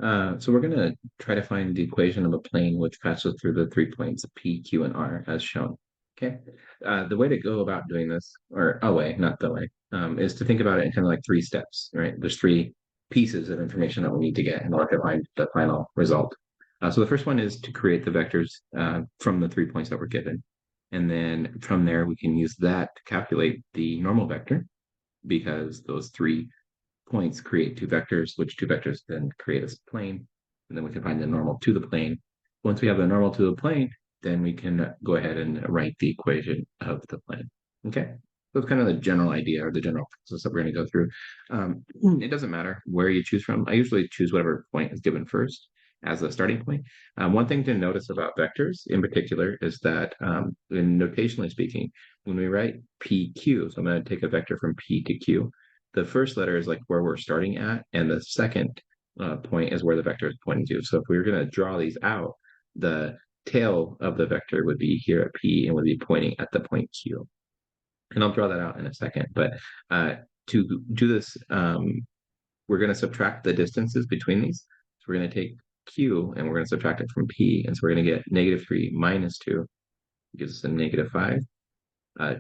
So we're going to try to find the equation of a plane which passes through the 3 points P, Q, and R as shown. Okay. The way to go about doing this, or a way, not the way, is to think about it in kind of like three steps, right? There's three pieces of information that we need to get in order to find the final result. So the first one is to create the vectors from the 3 points that were given. And then from there, we can use that to calculate the normal vector because those 3 points create two vectors, which two vectors then create a plane, and then we can find the normal to the plane. Once we have the normal to the plane, then we can go ahead and write the equation of the plane. Okay, so it's kind of the general idea or the general process that we're going to go through. It doesn't matter where you choose from. I usually choose whatever point is given first as a starting point. One thing to notice about vectors in particular is that, in notationally speaking, when we write PQ, so I'm going to take a vector from P to Q, the first letter is like where we're starting at, and the second point is where the vector is pointing to. So if we were going to draw these out, the tail of the vector would be here at P and would be pointing at the point Q. And I'll draw that out in a second. But to do this, we're going to subtract the distances between these. So we're going to take Q and we're going to subtract it from P. And so we're going to get -3 minus 2 gives us a -5.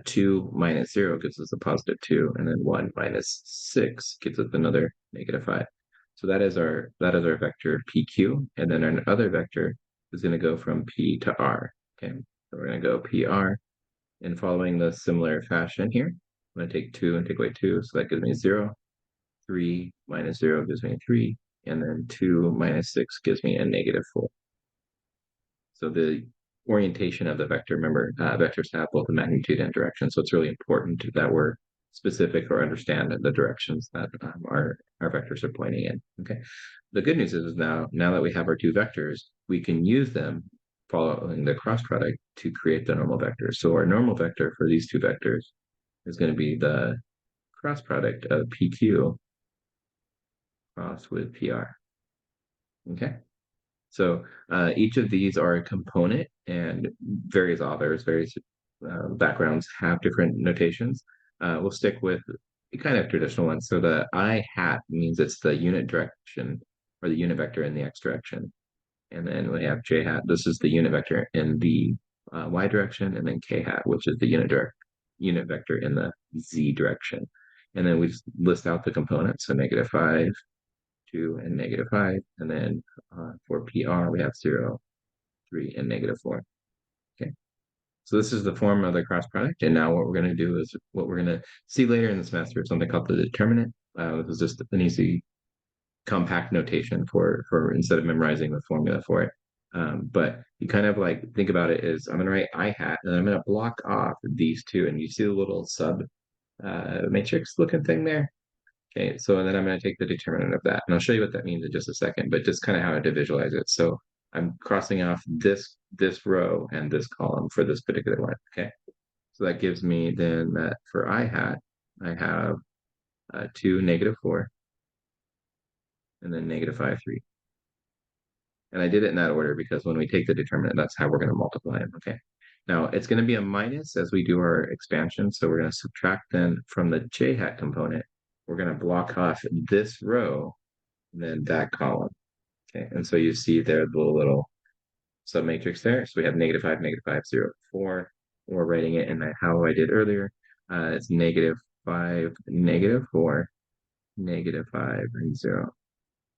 2 minus 0 gives us a +2, and then 1 minus 6 gives us another -5. So that is our vector PQ, and then our other vector is going to go from P to R. Okay, so we're going to go PR, and following the similar fashion here, I'm going to take 2 and take away 2, so that gives me 0. 3 minus 0 gives me 3, and then 2 minus 6 gives me a -4. So the orientation of the vector, remember, vectors have both the magnitude and direction. So it's really important that we're specific or understand the directions that our vectors are pointing in. Okay. The good news is now that we have our two vectors, we can use them following the cross product to create the normal vector. So our normal vector for these two vectors is going to be the cross product of PQ crossed with PR. Okay. So each of these are a component, and various authors, various backgrounds have different notations. We'll stick with the kind of traditional ones. So the I hat means it's the unit direction or the unit vector in the x direction. And then we have j hat. This is the unit vector in the y direction, and then k hat, which is the unit vector in the z direction. And then we list out the components. So -5, 2, and -5. And then for PR, we have 0, 3, and -4. Okay. So this is the form of the cross product. And now what we're going to do is what we're going to see later in the semester, something called the determinant. This is just an easy compact notation for instead of memorizing the formula for it. But you kind of like think about it as I'm going to write I hat, and I'm going to block off these two. And you see the little sub matrix looking thing there? Okay, so then I'm going to take the determinant of that, and I'll show you what that means in just a second, but just kind of how to visualize it. So I'm crossing off this row and this column for this particular one. Okay, so that gives me then that for I hat, I have 2, -4, and then -5, 3. And I did it in that order because when we take the determinant, that's how we're going to multiply them. Okay. Now it's going to be a minus as we do our expansion. So we're going to subtract then from the j hat component. We're going to block off this row and then that column. Okay. And so you see there the little submatrix there. So we have -5, -5, 0, 4. We're writing it in how I did earlier. It's -5, -4, -5, and 0.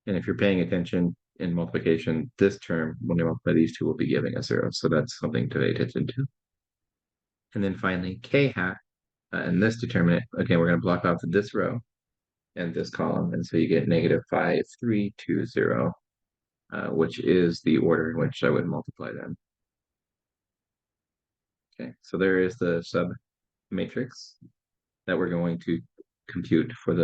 And if you're paying attention in multiplication, this term, when we multiply these two, will be giving us 0. So that's something to pay attention to. And then finally, k hat, and this determinant, okay, we're going to block off this row and this column. And so you get -5, 3, 2, 0, which is the order in which I would multiply them. Okay, so there is the sub matrix that we're going to compute for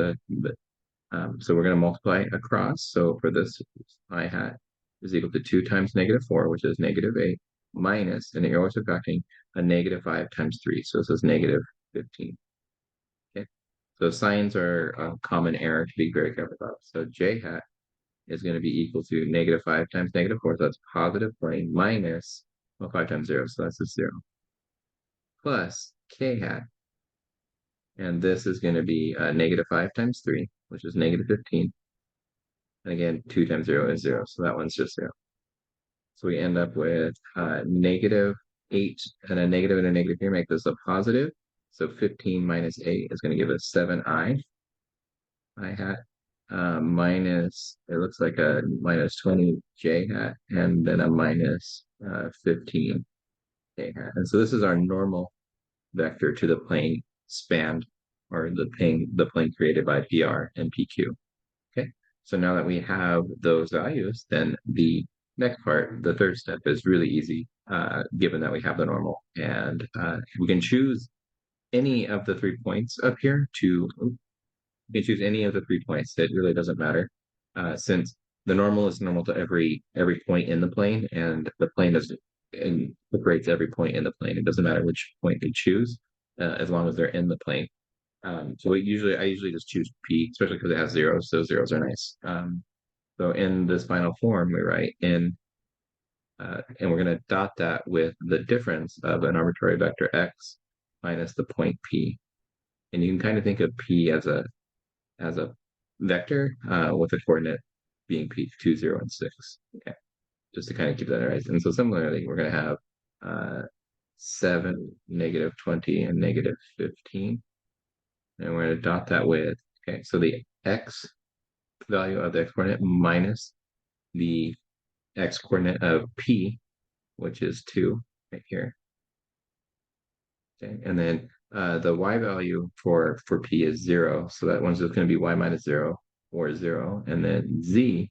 so we're going to multiply across. So for this, I hat is equal to 2 times -4, which is -8, minus, and you're always subtracting, a -5 times 3. So this is -15. Okay. So signs are a common error to be very careful about. So j hat is going to be equal to -5 times -4. So that's positive 20 minus, well, 5 times 0. So that's a 0. Plus k hat. And this is going to be -5 times 3, which is -15. And again, 2 times 0 is 0. So that one's just 0. So we end up with negative 8 and a negative here make this a positive. So 15 minus 8 is going to give us 7i hat minus, it looks like a minus 20 j hat, and then a minus 15 j hat. And so this is our normal vector to the plane spanned, or the plane created by PR and PQ. Okay, so now that we have those values, then the next part, the third step, is really easy, given that we have the normal. And we can choose any of the 3 points up here to, we can choose any of the 3 points. It really doesn't matter, since the normal is normal to every point in the plane, and the plane incorporates every point in the plane. It doesn't matter which point they choose, as long as they're in the plane. So I usually just choose P, especially because it has zeros. So zeros are nice. So in this final form, we write in, and we're going to dot that with the difference of an arbitrary vector x minus the point P. And you can kind of think of P as a vector with a coordinate being P, 2, 0, and 6. Okay, just to kind of keep that right. And so similarly, we're going to have 7, negative 20, and negative 15. And we're going to dot that with, okay, so the x value of the x coordinate minus the x coordinate of P, which is 2 right here. Okay, and then the y value for P is 0. So that one's just going to be y minus 0 or 0. And then z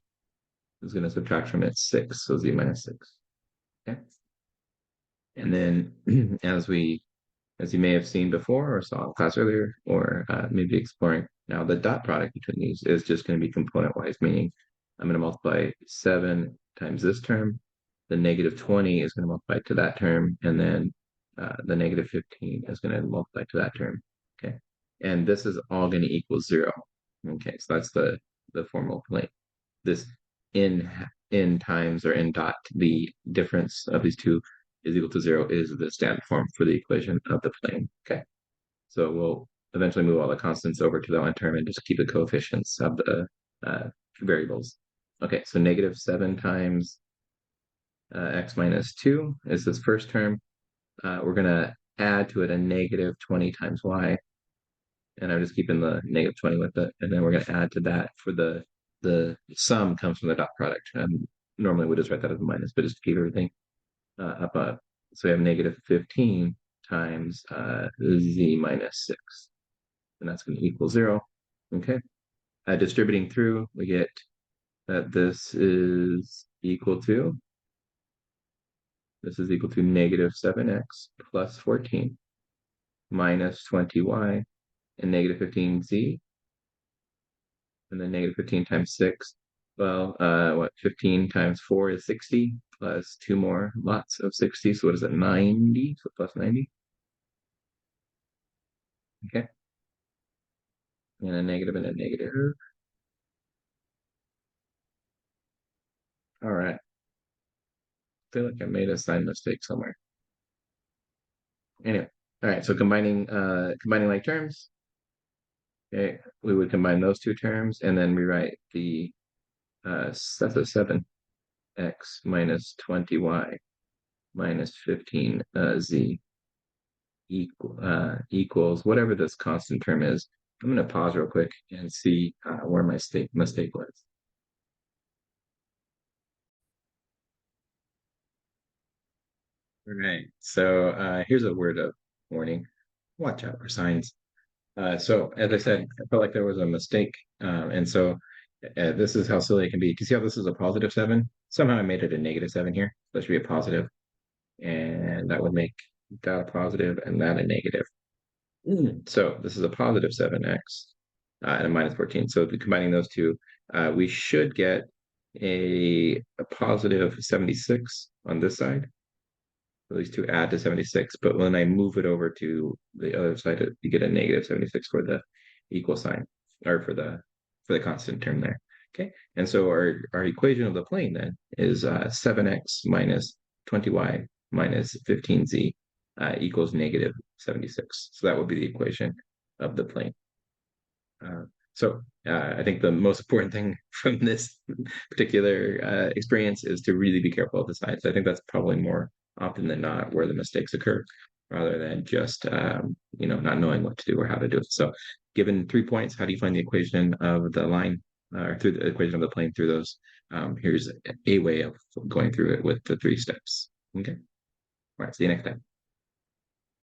is going to subtract from it 6. So z minus 6. Okay. And then as you may have seen before or saw in class earlier, or maybe exploring now, the dot product between these is just going to be component-wise, meaning I'm going to multiply 7 times this term. The negative 20 is going to multiply to that term, and then the negative 15 is going to multiply to that term. Okay, and this is all going to equal 0. Okay, so that's the formal plane. This in times or in dot, the difference of these two is equal to 0 is the standard form for the equation of the plane. Okay, so we'll eventually move all the constants over to the one term and just keep the coefficients of the variables. Okay, so negative 7 times x minus 2 is this first term. We're going to add to it a negative 20 times y. And I'm just keeping the negative 20 with it. And then we're going to add to that for the sum comes from the dot product. Normally we just write that as a minus, but just to keep everything up. So we have negative 15 times z minus 6. And that's going to equal 0. Okay. Distributing through, we get that this is equal to negative 7x plus 14 minus 20y and negative 15z. And then negative 15 times 6. Well, 15 times 4 is 60, plus 2 more lots of 60. So what is it, 90? So plus 90. Okay. And a negative and a negative. All right. I feel like I made a sign mistake somewhere. Anyway, all right. So combining like terms. Okay, we would combine those two terms and then rewrite the that's a 7x minus 20y minus 15z equals whatever this constant term is. I'm going to pause real quick and see where my mistake was. All right, so here's a word of warning. Watch out for signs. So as I said, I felt like there was a mistake. And so this is how silly it can be. You can see how this is a positive 7. Somehow I made it a negative 7 here. That should be a positive. And that would make that a positive and that a negative. So this is a positive 7x and a minus 14. So combining those two, we should get a positive 76 on this side. So these two add to 76. But when I move it over to the other side, you get a negative 76 for the equal sign, or for the constant term there. Okay, and so our equation of the plane then is 7x minus 20y minus 15z equals negative 76. So that would be the equation of the plane. So I think the most important thing from this particular experience is to really be careful of the signs. I think that's probably more often than not where the mistakes occur, rather than just not knowing what to do or how to do it. So, given 3 points, how do you find the equation of the line or through the equation of the plane through those? Here's a way of going through it with the 3 steps. Okay. All right. See you next time.